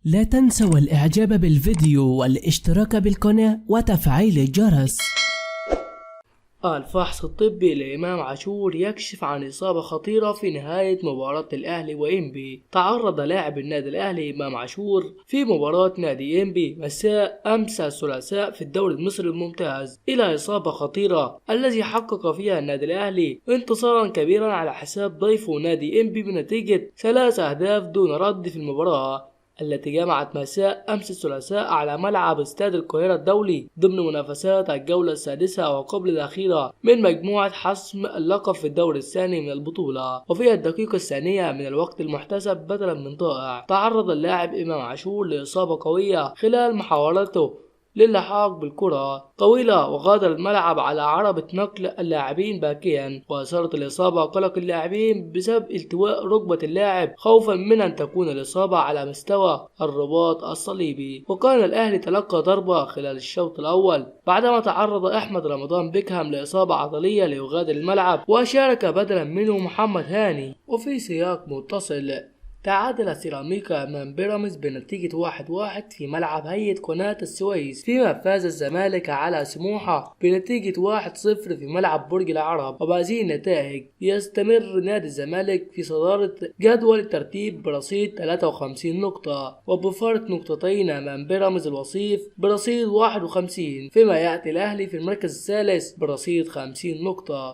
لا تنسوا الإعجاب بالفيديو والاشتراك بالقناة وتفعيل الجرس. الفحص الطبي لإمام عاشور يكشف عن إصابة خطيرة في نهاية مباراة الأهلي وإنبي. تعرض لاعب النادي الأهلي إمام عاشور في مباراة نادي إنبي مساء أمس الثلاثاء في الدوري المصري الممتاز إلى إصابة خطيرة، الذي حقق فيها النادي الأهلي انتصارا كبيرا على حساب ضيفه نادي إنبي بنتيجة 3 أهداف دون رد في المباراة التي جمعت مساء أمس الثلاثاء على ملعب استاد القاهرة الدولي ضمن منافسات الجولة السادسة وقبل الأخيرة من مجموعة حسم اللقب في الدور الثاني من البطولة. وفي الدقيقة الثانية من الوقت المحتسب بدلا من ضائع تعرض اللاعب إمام عاشور لإصابة قوية خلال محاولته للحاق بالكرة طويلة، وغادر الملعب على عربة نقل اللاعبين باكيا، وأثارت الإصابة قلق اللاعبين بسبب التواء ركبة اللاعب خوفا من أن تكون الإصابة على مستوى الرباط الصليبي. وكان الأهلي تلقى ضربة خلال الشوط الأول بعدما تعرض أحمد رمضان بيكهام لإصابة عضلية ليغادر الملعب، وشارك بدلا منه محمد هاني. وفي سياق متصل تعادل سيراميكا أمام بيراميدز بنتيجة 1-1 في ملعب هيئة قناة السويس، فيما فاز الزمالك على سموحة بنتيجة 1-0 في ملعب برج العرب. وبهذه النتائج يستمر نادي الزمالك في صدارة جدول الترتيب برصيد 53 نقطة وبفارق نقطتين أمام بيراميدز الوصيف برصيد 51، فيما يأتي الأهلي في المركز الثالث برصيد 50 نقطة.